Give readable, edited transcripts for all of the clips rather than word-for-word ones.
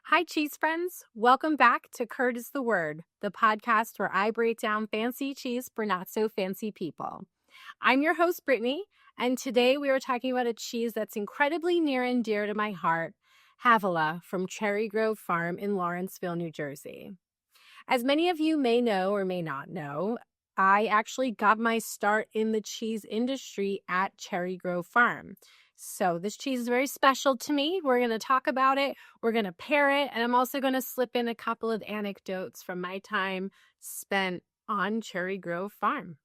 Hi, cheese friends. Welcome back to Curd is the Word, the podcast where I break down fancy cheese for not so fancy people. I'm your host, Brittany, and today we are talking about a cheese that's incredibly near and dear to my heart, Havilah from Cherry Grove Farm in Lawrenceville, New Jersey. As many of you may know or may not know, I actually got my start in the cheese industry at Cherry Grove Farm. So this cheese is very special to me. We're going to talk about it. We're going to pair it. And I'm also going to slip in a couple of anecdotes from my time spent on Cherry Grove Farm.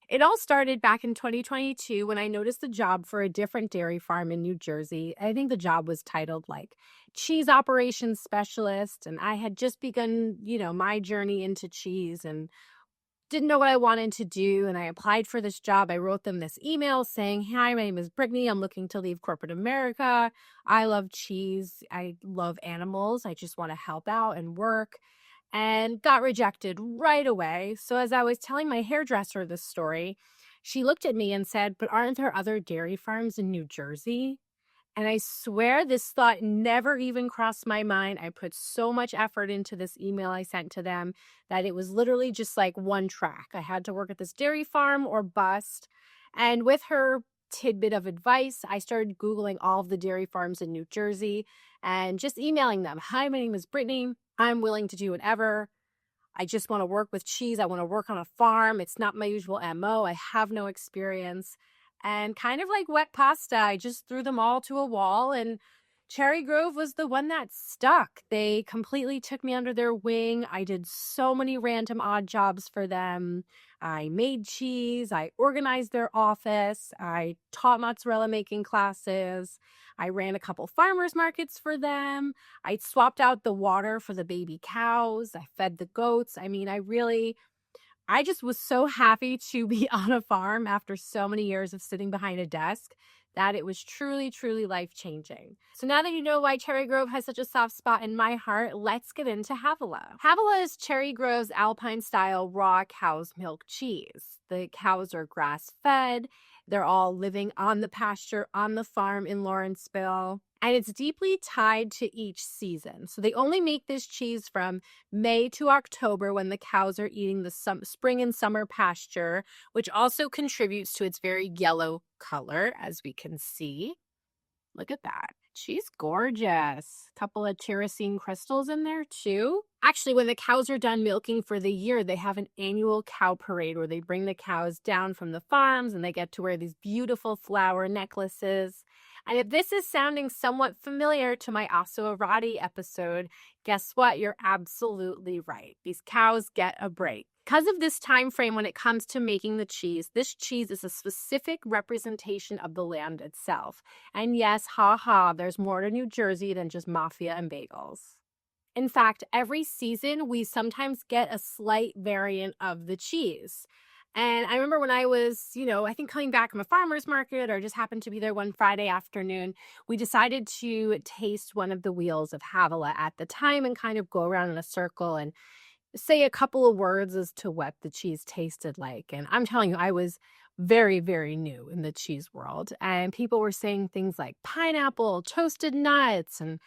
It all started back in 2022 when I noticed a job for a different dairy farm in New Jersey. I think the job was titled like cheese operations specialist. And I had just begun, my journey into cheese and didn't know what I wanted to do. And I applied for this job. I wrote them this email saying, "Hi, my name is Brittany. I'm looking to leave corporate America. I love cheese. I love animals. I just want to help out and work." And got rejected right away. So as I was telling my hairdresser this story, she looked at me and said, "But aren't there other dairy farms in New Jersey?" And I swear this thought never even crossed my mind. I put so much effort into this email I sent to them that it was literally just like one track. I had to work at this dairy farm or bust. And with her tidbit of advice, I started Googling all of the dairy farms in New Jersey and just emailing them. "Hi, my name is Brittany. I'm willing to do whatever. I just want to work with cheese. I want to work on a farm. It's not my usual MO. I have no experience." And kind of like wet pasta, I just threw them all to a wall, and Cherry Grove was the one that stuck. They completely took me under their wing. I did so many random odd jobs for them. I made cheese. I organized their office. I taught mozzarella making classes. I ran a couple farmers markets for them. I swapped out the water for the baby cows. I fed the goats. I just was so happy to be on a farm after so many years of sitting behind a desk that it was truly, truly life-changing. So now that you know why Cherry Grove has such a soft spot in my heart, let's get into Havilah. Havilah is Cherry Grove's Alpine-Style raw cow's milk cheese. The cows are grass-fed. They're all living on the pasture on the farm in Lawrenceville. And it's deeply tied to each season. So they only make this cheese from May to October when the cows are eating the spring and summer pasture, which also contributes to its very yellow color, as we can see. Look at that. She's gorgeous. Couple of tyrosine crystals in there too. Actually, when the cows are done milking for the year, they have an annual cow parade where they bring the cows down from the farms and they get to wear these beautiful flower necklaces. And if this is sounding somewhat familiar to my Aso episode, guess what? You're absolutely right. These cows get a break. Because of this time frame when it comes to making the cheese, this cheese is a specific representation of the land itself. And yes, there's more to New Jersey than just mafia and bagels. In fact, every season we sometimes get a slight variant of the cheese. And I remember when I was, I think coming back from a farmer's market or just happened to be there one Friday afternoon, we decided to taste one of the wheels of Havilah at the time and kind of go around in a circle and say a couple of words as to what the cheese tasted like. And I'm telling you, I was very, very new in the cheese world. And people were saying things like pineapple, toasted nuts. And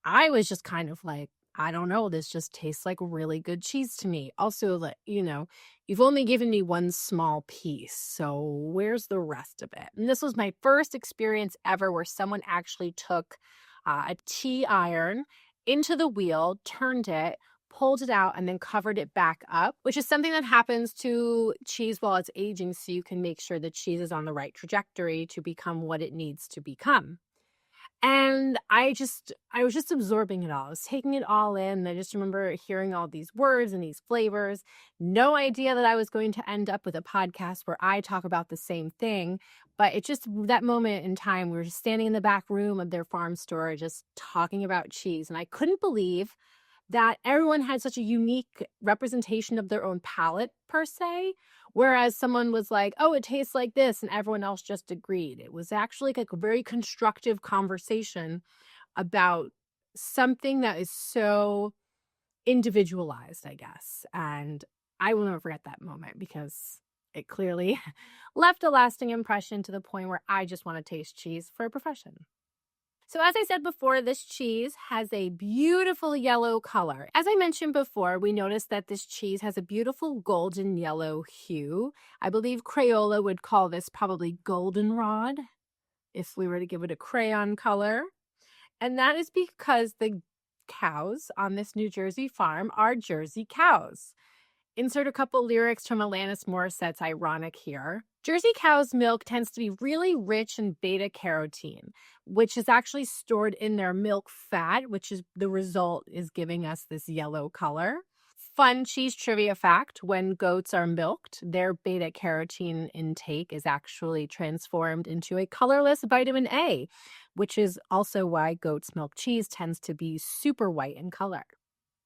I was just kind of like, I don't know, this just tastes like really good cheese to me. Also, you've only given me one small piece, so where's the rest of it? And this was my first experience ever where someone actually took a tea iron into the wheel, turned it, pulled it out, and then covered it back up, which is something that happens to cheese while it's aging, so you can make sure the cheese is on the right trajectory to become what it needs to become. And I was just absorbing it all. I was taking it all in. I just remember hearing all these words and these flavors. No idea that I was going to end up with a podcast where I talk about the same thing. But it just, that moment in time, we were just standing in the back room of their farm store, just talking about cheese. And I couldn't believe that everyone had such a unique representation of their own palate, per se. Whereas someone was like, "Oh, it tastes like this," and everyone else just agreed. It was actually like a very constructive conversation about something that is so individualized, I guess. And I will never forget that moment because it clearly left a lasting impression to the point where I just want to taste cheese for a profession. So as I said before, this cheese has a beautiful yellow color. As I mentioned before, we noticed that this cheese has a beautiful golden yellow hue. I believe Crayola would call this probably goldenrod if we were to give it a crayon color. And that is because the cows on this New Jersey farm are Jersey cows. Insert a couple lyrics from Alanis Morissette's Ironic here. Jersey cow's milk tends to be really rich in beta carotene, which is actually stored in their milk fat, which is the result is giving us this yellow color. Fun cheese trivia fact, when goats are milked, their beta carotene intake is actually transformed into a colorless vitamin A, which is also why goat's milk cheese tends to be super white in color.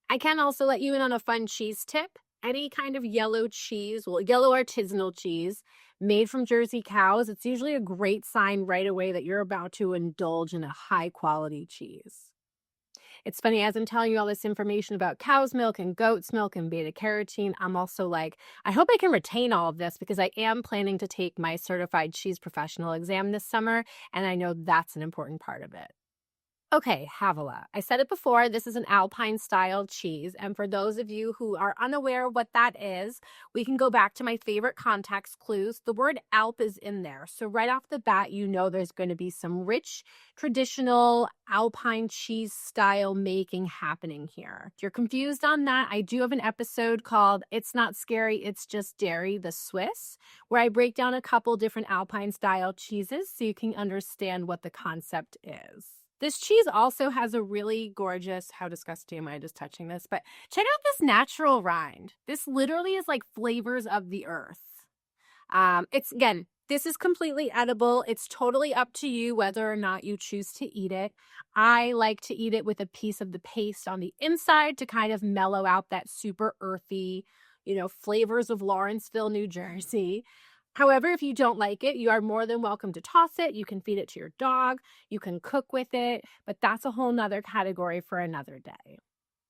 I can also let you in on a fun cheese tip. Any kind of yellow cheese, yellow artisanal cheese made from Jersey cows, it's usually a great sign right away that you're about to indulge in a high quality cheese. It's funny, as I'm telling you all this information about cow's milk and goat's milk and beta carotene, I'm also like, I hope I can retain all of this because I am planning to take my certified cheese professional exam this summer, and I know that's an important part of it. Okay, Havilah. I said it before, this is an Alpine-style cheese, and for those of you who are unaware of what that is, we can go back to my favorite context clues. The word Alp is in there, so right off the bat, you know there's going to be some rich, traditional Alpine cheese style making happening here. If you're confused on that, I do have an episode called It's Not Scary, It's Just Dairy, the Swiss, where I break down a couple different Alpine-style cheeses so you can understand what the concept is. This cheese also has a really gorgeous, how disgusting am I just touching this? But check out this natural rind. This literally is like flavors of the earth. Again, this is completely edible. It's totally up to you whether or not you choose to eat it. I like to eat it with a piece of the paste on the inside to kind of mellow out that super earthy, flavors of Lawrenceville, New Jersey. However, if you don't like it, you are more than welcome to toss it. You can feed it to your dog. You can cook with it, but that's a whole nother category for another day.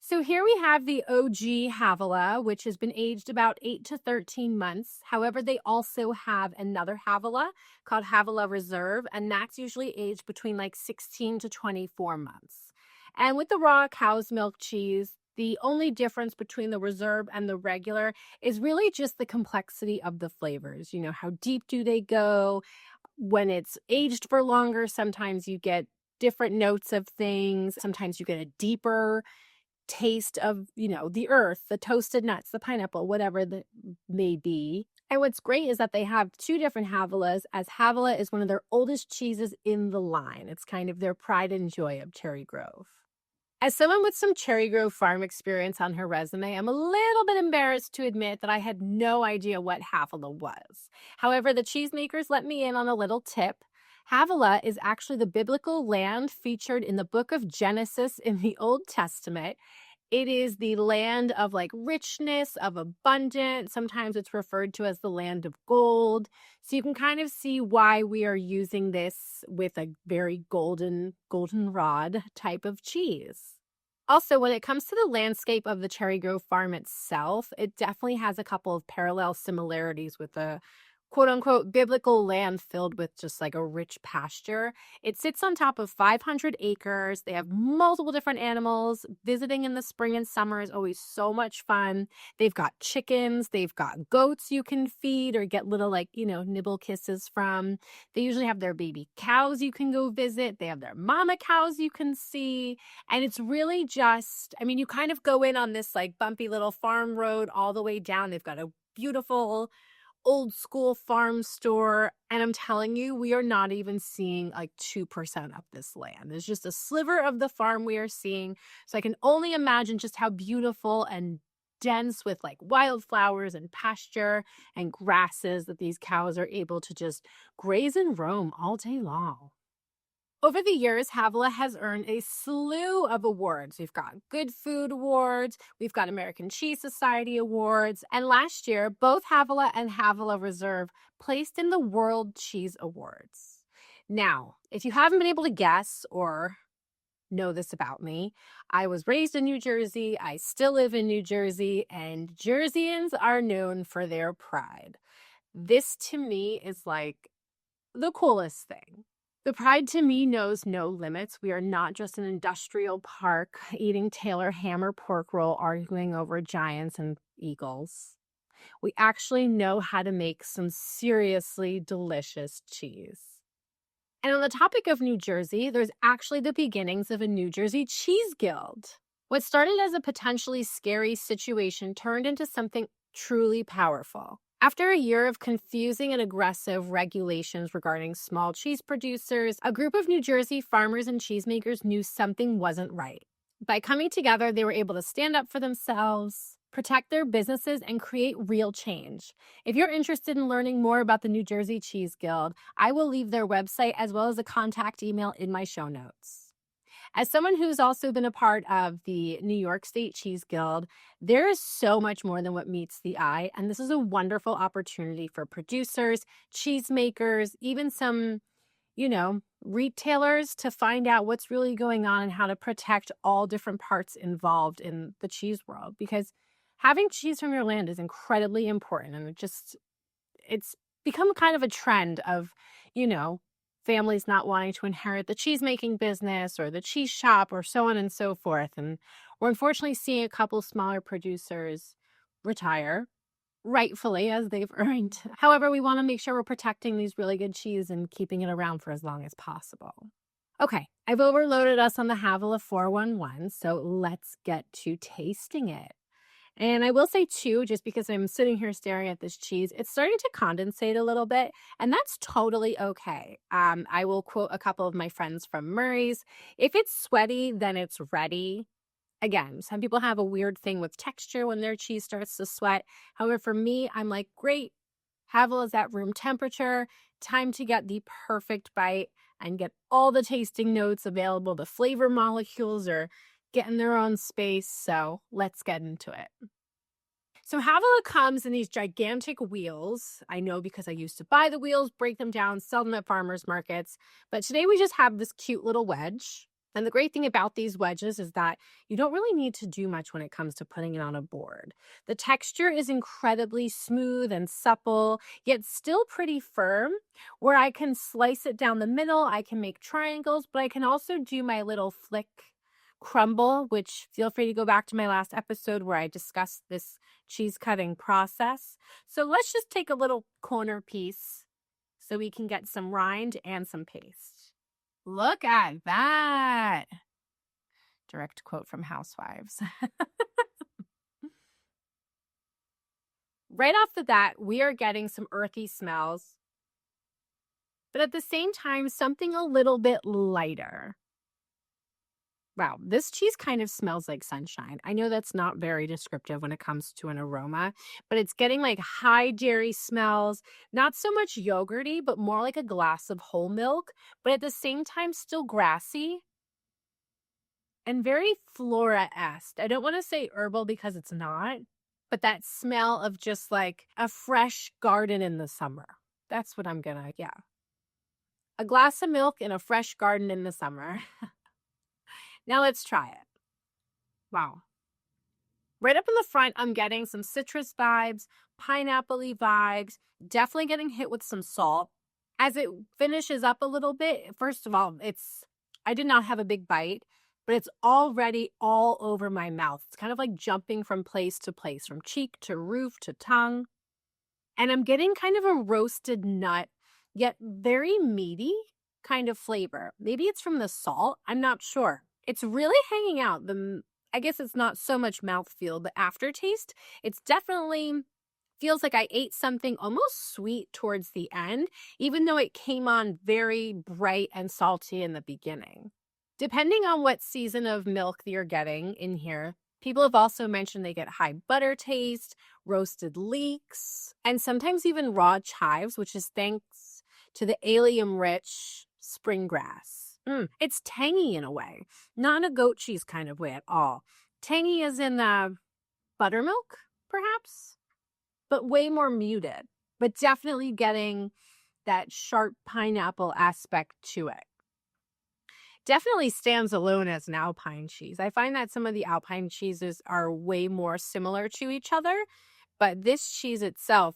So here we have the OG Havilah, which has been aged about 8 to 13 months. However, they also have another Havilah called Havilah Reserve, and that's usually aged between like 16 to 24 months. And with the raw cow's milk cheese, the only difference between the reserve and the regular is really just the complexity of the flavors. How deep do they go? When it's aged for longer, sometimes you get different notes of things. Sometimes you get a deeper taste of, the earth, the toasted nuts, the pineapple, whatever that may be. And what's great is that they have two different Havilahs, as Havilah is one of their oldest cheeses in the line. It's kind of their pride and joy of Cherry Grove. As someone with some Cherry Grove farm experience on her resume, I'm a little bit embarrassed to admit that I had no idea what Havilah was. However, the cheesemakers let me in on a little tip. Havilah is actually the biblical land featured in the book of Genesis in the Old Testament. It is the land of richness, of abundance. Sometimes it's referred to as the land of gold. So you can kind of see why we are using this with a very goldenrod type of cheese. Also, when it comes to the landscape of the Cherry Grove farm itself, it definitely has a couple of parallel similarities with the quote-unquote biblical land filled with just like a rich pasture. It sits on top of 500 acres. They have multiple different animals. Visiting in the spring and summer is always so much fun. They've got chickens. They've got goats you can feed or get little nibble kisses from. They usually have their baby cows you can go visit. They have their mama cows you can see. And it's really just, you kind of go in on this bumpy little farm road all the way down. They've got a beautiful old school farm store, and I'm telling you, we are not even seeing 2% of this land. There's just a sliver of the farm we are seeing, so I can only imagine just how beautiful and dense with wildflowers and pasture and grasses that these cows are able to just graze and roam all day long. Over the years, Havilah has earned a slew of awards. We've got Good Food Awards, we've got American Cheese Society Awards, and last year, both Havilah and Havilah Reserve placed in the World Cheese Awards. Now, if you haven't been able to guess or know this about me, I was raised in New Jersey, I still live in New Jersey, and Jerseyans are known for their pride. This, to me, is the coolest thing. The pride to me knows no limits. We are not just an industrial park eating Taylor hammer pork roll, arguing over giants and eagles. We actually know how to make some seriously delicious cheese. And on the topic of New Jersey, there's actually the beginnings of a New Jersey Cheese Guild. What started as a potentially scary situation turned into something truly powerful. After a year of confusing and aggressive regulations regarding small cheese producers, a group of New Jersey farmers and cheesemakers knew something wasn't right. By coming together, they were able to stand up for themselves, protect their businesses, and create real change. If you're interested in learning more about the New Jersey Cheese Guild, I will leave their website as well as a contact email in my show notes. As someone who's also been a part of the New York State Cheese Guild, there is so much more than what meets the eye, and this is a wonderful opportunity for producers, cheesemakers, even some, retailers to find out what's really going on and how to protect all different parts involved in the cheese world. Because having cheese from your land is incredibly important, and it's become kind of a trend of, families not wanting to inherit the cheesemaking business or the cheese shop or so on and so forth. And we're unfortunately seeing a couple smaller producers retire, rightfully, as they've earned. However, we want to make sure we're protecting these really good cheese and keeping it around for as long as possible. Okay, I've overloaded us on the Havilah 411, so let's get to tasting it. And I will say too, just because I'm sitting here staring at this cheese, it's starting to condensate a little bit, and that's totally okay. I will quote a couple of my friends from Murray's. If it's sweaty, then it's ready. Again, some people have a weird thing with texture when their cheese starts to sweat. However, for me, I'm like, great, Havilah is at room temperature. Time to get the perfect bite and get all the tasting notes available. The flavor molecules are getting their own space, so let's get into it. So Havilah comes in these gigantic wheels. I know because I used to buy the wheels, break them down, sell them at farmers markets. But today we just have this cute little wedge. And the great thing about these wedges is that you don't really need to do much when it comes to putting it on a board. The texture is incredibly smooth and supple, yet still pretty firm, where I can slice it down the middle. I can make triangles, but I can also do my little flick crumble, which feel free to go back to my last episode where I discussed this cheese cutting process. So let's just take a little corner piece so we can get some rind and some paste. Look at that. Direct quote from Housewives. Right off the bat, we are getting some earthy smells, but at the same time, something a little bit lighter. Wow, this cheese kind of smells like sunshine. I know that's not very descriptive when it comes to an aroma, but it's getting like high dairy smells, not so much yogurty, but more like a glass of whole milk, but at the same time still grassy and very flora-esque. I don't want to say herbal because it's not, but that smell of just like a fresh garden in the summer. That's what I'm gonna, yeah. A glass of milk in a fresh garden in the summer. Now let's try it. Wow. Right up in the front, I'm getting some citrus vibes, pineapple-y vibes, definitely getting hit with some salt. As it finishes up a little bit, first of all, I did not have a big bite, but it's already all over my mouth. It's kind of like jumping from place to place, from cheek to roof to tongue. And I'm getting kind of a roasted nut, yet very meaty kind of flavor. Maybe it's from the salt. I'm not sure. It's really hanging out. I guess it's not so much mouthfeel, but aftertaste, it's definitely feels like I ate something almost sweet towards the end, even though it came on very bright and salty in the beginning. Depending on what season of milk you're getting in here, people have also mentioned they get high butter taste, roasted leeks, and sometimes even raw chives, which is thanks to the allium-rich spring grass. It's tangy in a way, not in a goat cheese kind of way at all. Tangy as in buttermilk, perhaps, but way more muted, but definitely getting that sharp pineapple aspect to it. Definitely stands alone as an Alpine cheese. I find that some of the Alpine cheeses are way more similar to each other, but this cheese itself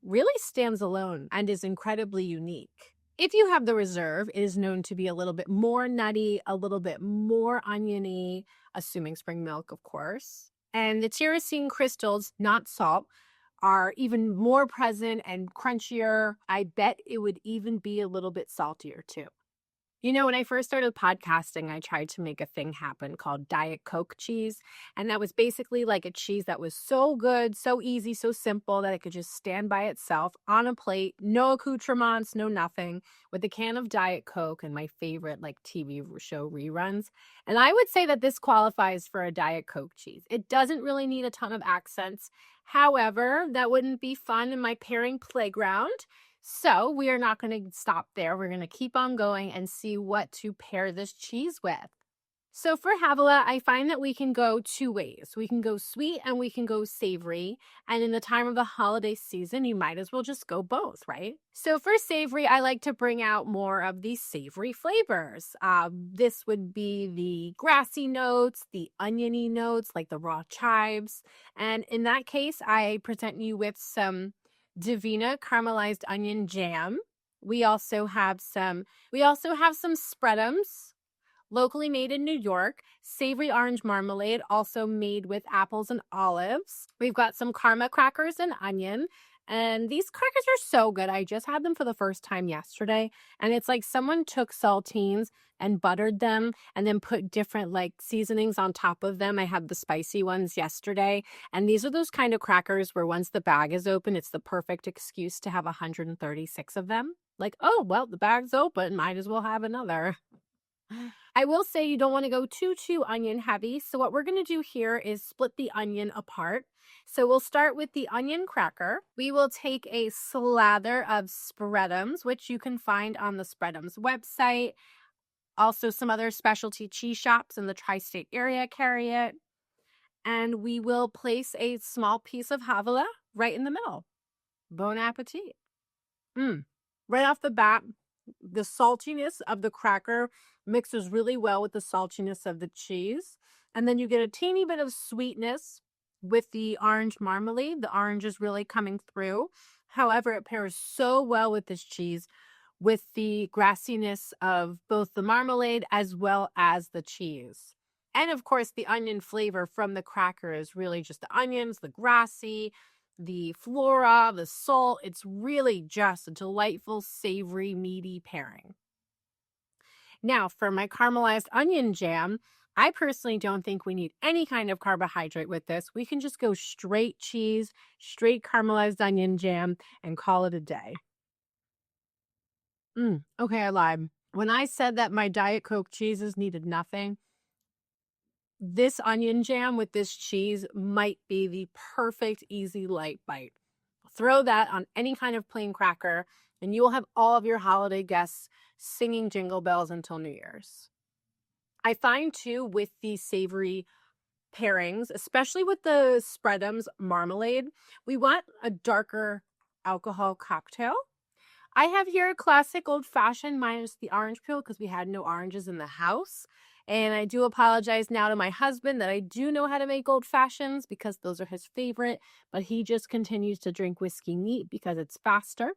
really stands alone and is incredibly unique. If you have the reserve, it is known to be a little bit more nutty, a little bit more oniony, assuming spring milk, of course. And the tyrosine crystals, not salt, are even more present and crunchier. I bet it would even be a little bit saltier too. You know, when I first started podcasting, I tried to make a thing happen called Diet Coke cheese. And that was basically like a cheese that was so good, so easy, so simple that it could just stand by itself on a plate, no accoutrements, no nothing, with a can of Diet Coke and my favorite like TV show reruns. And I would say that this qualifies for a Diet Coke cheese. It doesn't really need a ton of accents. However, that wouldn't be fun in my pairing playground. So we are not going to stop there. We're going to keep on going and see what to pair this cheese with. So for Havilah, I find that we can go two ways. We can go sweet and we can go savory. And in the time of the holiday season, you might as well just go both, right? So for savory, I like to bring out more of the savory flavors. This would be the grassy notes, the oniony notes, like the raw chives. And in that case, I present you with some Divina caramelized onion jam. We also have some spreadums, locally made in New York, savory orange marmalade, also made with apples and olives. We've got some karma crackers and onion. And these crackers are so good. I just had them for the first time yesterday. And it's like someone took saltines and buttered them and then put different like seasonings on top of them. I had the spicy ones yesterday. And these are those kind of crackers where once the bag is open, it's the perfect excuse to have 136 of them. Like, oh, well, the bag's open. Might as well have another. I will say you don't want to go too onion heavy. So what we're going to do here is split the onion apart. So we'll start with the onion cracker. We will take a slather of spreadums, which you can find on the Spreadums website. Also, some other specialty cheese shops in the tri-state area carry it. And we will place a small piece of Havilah right in the middle. Bon appetit. Right off the bat, the saltiness of the cracker mixes really well with the saltiness of the cheese. And then you get a teeny bit of sweetness with the orange marmalade. The orange is really coming through. However, it pairs so well with this cheese with the grassiness of both the marmalade as well as the cheese. And of course, the onion flavor from the cracker is really just the onions, the grassy, the flora, the salt. It's really just a delightful, savory, meaty pairing. Now, for my caramelized onion jam, I personally don't think we need any kind of carbohydrate with this. We can just go straight cheese, straight caramelized onion jam, and call it a day. Okay, I lied. When I said that my Diet Coke cheeses needed nothing, this onion jam with this cheese might be the perfect easy light bite. Throw that on any kind of plain cracker and you will have all of your holiday guests singing jingle bells until New Year's. I find too with the savory pairings, especially with the spreadums marmalade, we want a darker alcohol cocktail. I have here a classic old fashioned minus the orange peel because we had no oranges in the house. And I do apologize now to my husband that I do know how to make old fashions because those are his favorite, but he just continues to drink whiskey neat because it's faster.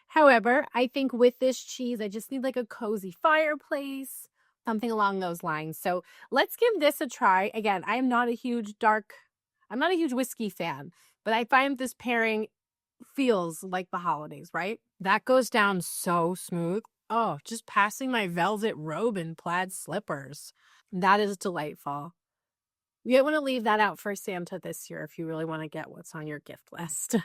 However, I think with this cheese, I just need like a cozy fireplace, something along those lines. So let's give this a try. Again, I'm not a huge whiskey fan, but I find this pairing feels like the holidays, right? That goes down so smooth. Oh, just passing my velvet robe and plaid slippers. That is delightful. You want to leave that out for Santa this year if you really want to get what's on your gift list.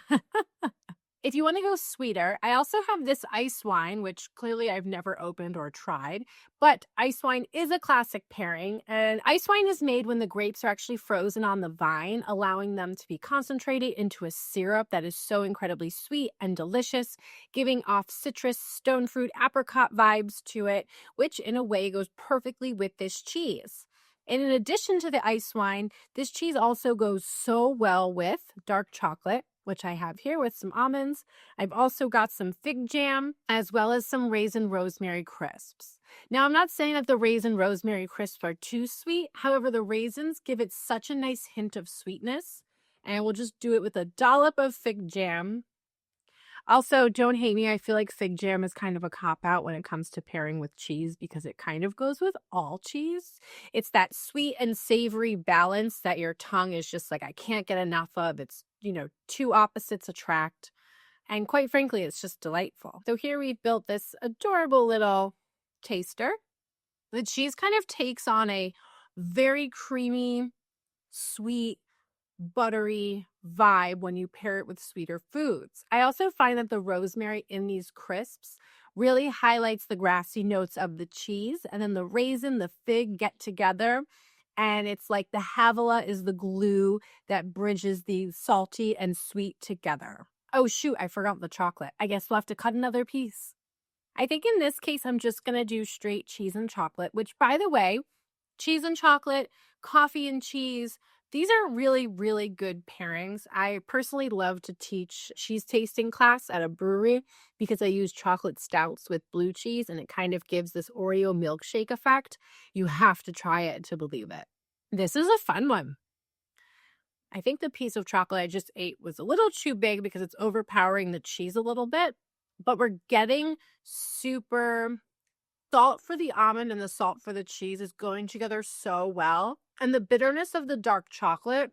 If you want to go sweeter, I also have this ice wine, which clearly I've never opened or tried, but ice wine is a classic pairing. And ice wine is made when the grapes are actually frozen on the vine, allowing them to be concentrated into a syrup that is so incredibly sweet and delicious, giving off citrus, stone fruit, apricot vibes to it, which in a way goes perfectly with this cheese. And in addition to the ice wine, this cheese also goes so well with dark chocolate, which I have here with some almonds. I've also got some fig jam, as well as some raisin rosemary crisps. Now, I'm not saying that the raisin rosemary crisps are too sweet. However, the raisins give it such a nice hint of sweetness. And we'll just do it with a dollop of fig jam, Also, don't hate me. I feel like fig jam is kind of a cop out when it comes to pairing with cheese because it kind of goes with all cheese. It's that sweet and savory balance that your tongue is just like, I can't get enough of. It's, two opposites attract. And quite frankly, it's just delightful. So here we've built this adorable little taster. The cheese kind of takes on a very creamy, sweet, buttery vibe when you pair it with sweeter foods. I also find that the rosemary in these crisps really highlights the grassy notes of the cheese, and then the raisin, the fig get together, and it's like the Havilah is the glue that bridges the salty and sweet together. Oh shoot, I forgot the chocolate. I guess we'll have to cut another piece. I think in this case, I'm just going to do straight cheese and chocolate, which, by the way, cheese and chocolate, coffee and cheese, these are really, really good pairings. I personally love to teach cheese tasting class at a brewery because I use chocolate stouts with blue cheese, and it kind of gives this Oreo milkshake effect. You have to try it to believe it. This is a fun one. I think the piece of chocolate I just ate was a little too big because it's overpowering the cheese a little bit, but we're getting super salt for the almond and the salt for the cheese is going together so well. And the bitterness of the dark chocolate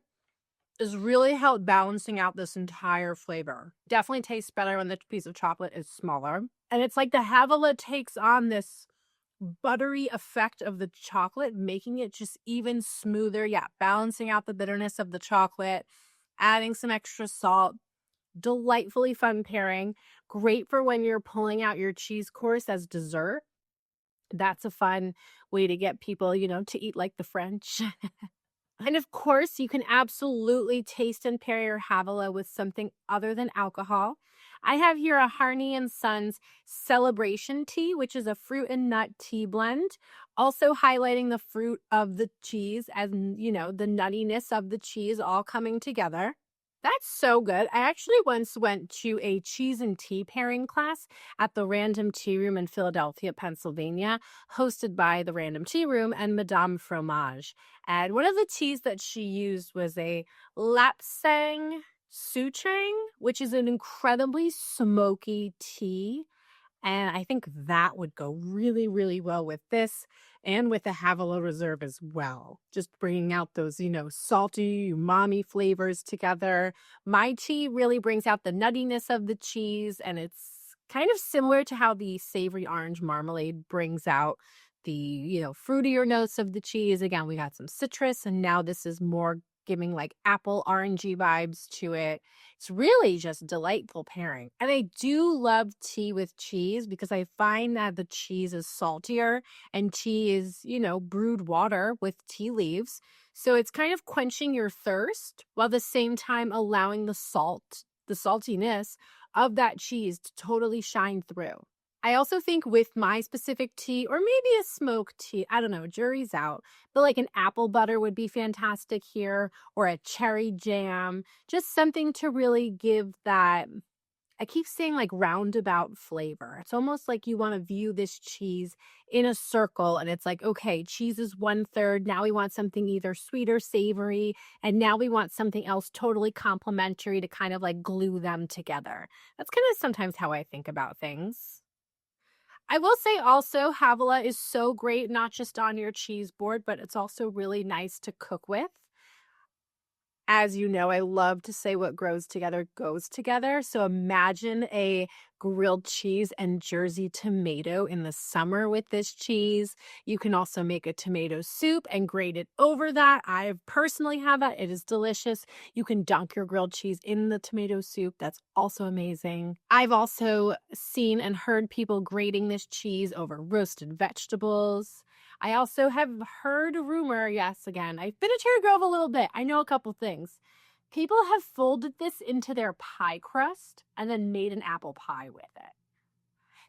is really helped balancing out this entire flavor. Definitely tastes better when the piece of chocolate is smaller. And it's like the Havilah takes on this buttery effect of the chocolate, making it just even smoother. Yeah, balancing out the bitterness of the chocolate, adding some extra salt. Delightfully fun pairing. Great for when you're pulling out your cheese course as dessert. That's a fun way to get people, to eat like the French. And of course, you can absolutely taste and pair your Havilah with something other than alcohol. I have here a Harney and Sons Celebration Tea, which is a fruit and nut tea blend, also highlighting the fruit of the cheese and, the nuttiness of the cheese all coming together. That's so good. I actually once went to a cheese and tea pairing class at the Random Tea Room in Philadelphia, Pennsylvania, hosted by the Random Tea Room and Madame Fromage. And one of the teas that she used was a Lapsang Souchong, which is an incredibly smoky tea. And I think that would go really, really well with this and with the Havilah Reserve as well. Just bringing out those, salty, umami flavors together. My tea really brings out the nuttiness of the cheese, and it's kind of similar to how the savory orange marmalade brings out the, fruitier notes of the cheese. Again, we got some citrus, and now this is more giving like apple orangey vibes to it. It's really just delightful pairing. And I do love tea with cheese because I find that the cheese is saltier and tea is, brewed water with tea leaves. So it's kind of quenching your thirst while at the same time allowing the saltiness of that cheese to totally shine through. I also think with my specific tea, or maybe a smoked tea, I don't know, jury's out, but like an apple butter would be fantastic here, or a cherry jam, just something to really give that, I keep saying like roundabout flavor. It's almost like you want to view this cheese in a circle, and it's like, okay, cheese is 1/3. Now we want something either sweet or savory, and now we want something else totally complementary to kind of like glue them together. That's kind of sometimes how I think about things. I will say also, Havilah is so great, not just on your cheese board, but it's also really nice to cook with. As you know, I love to say what grows together goes together. So imagine a grilled cheese and Jersey tomato in the summer with this cheese. You can also make a tomato soup and grate it over that. I personally have that. It is delicious. You can dunk your grilled cheese in the tomato soup. That's also amazing. I've also seen and heard people grating this cheese over roasted vegetables. I also have heard a rumor, yes, again, I've been a Cherry Grove a little bit. I know a couple things. People have folded this into their pie crust and then made an apple pie with it.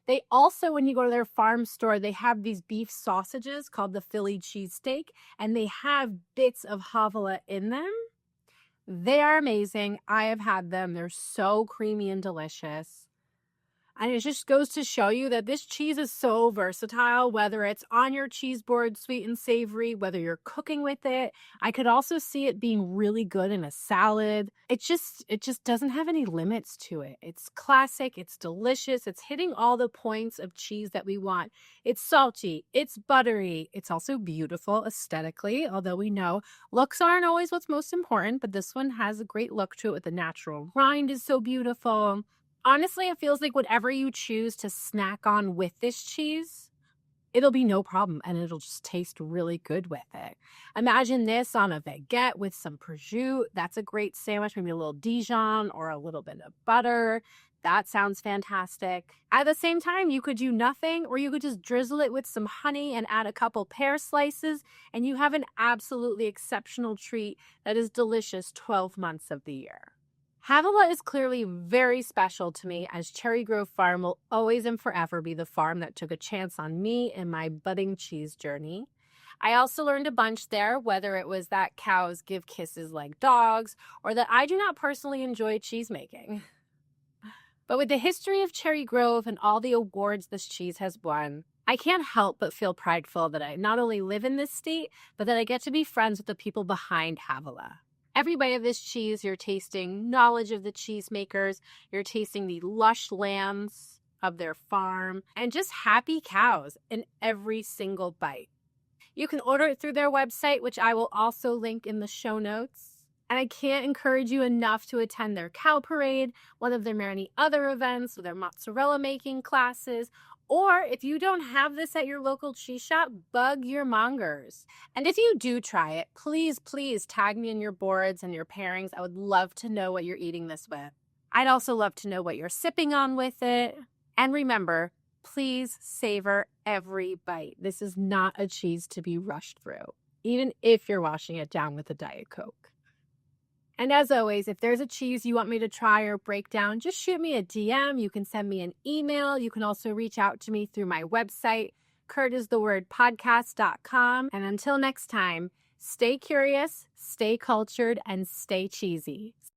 They also, when you go to their farm store, they have these beef sausages called the Philly cheesesteak, and they have bits of Havilah in them. They are amazing. I have had them. They're so creamy and delicious. And it just goes to show you that this cheese is so versatile, whether it's on your cheese board, sweet and savory, whether you're cooking with it. I could also see it being really good in a salad. It just doesn't have any limits to it. It's classic, it's delicious, it's hitting all the points of cheese that we want. It's salty, it's buttery, it's also beautiful aesthetically, although we know looks aren't always what's most important, but this one has a great look to it with the natural rind is so beautiful. Honestly, it feels like whatever you choose to snack on with this cheese, it'll be no problem and it'll just taste really good with it. Imagine this on a baguette with some prosciutto. That's a great sandwich, maybe a little Dijon or a little bit of butter. That sounds fantastic. At the same time, you could do nothing, or you could just drizzle it with some honey and add a couple pear slices, and you have an absolutely exceptional treat that is delicious 12 months of the year. Havilah is clearly very special to me, as Cherry Grove Farm will always and forever be the farm that took a chance on me in my budding cheese journey. I also learned a bunch there, whether it was that cows give kisses like dogs, or that I do not personally enjoy cheesemaking. But with the history of Cherry Grove and all the awards this cheese has won, I can't help but feel prideful that I not only live in this state, but that I get to be friends with the people behind Havilah. Every bite of this cheese, you're tasting knowledge of the cheesemakers, you're tasting the lush lands of their farm, and just happy cows in every single bite. You can order it through their website, which I will also link in the show notes. And I can't encourage you enough to attend their cow parade, one of their many other events, their mozzarella making classes, or if you don't have this at your local cheese shop, bug your mongers. And if you do try it, please, please tag me in your boards and your pairings. I would love to know what you're eating this with. I'd also love to know what you're sipping on with it. And remember, please savor every bite. This is not a cheese to be rushed through, even if you're washing it down with a Diet Coke. And as always, if there's a cheese you want me to try or break down, just shoot me a DM. You can send me an email. You can also reach out to me through my website, curtisthewordpodcast.com. And until next time, stay curious, stay cultured, and stay cheesy.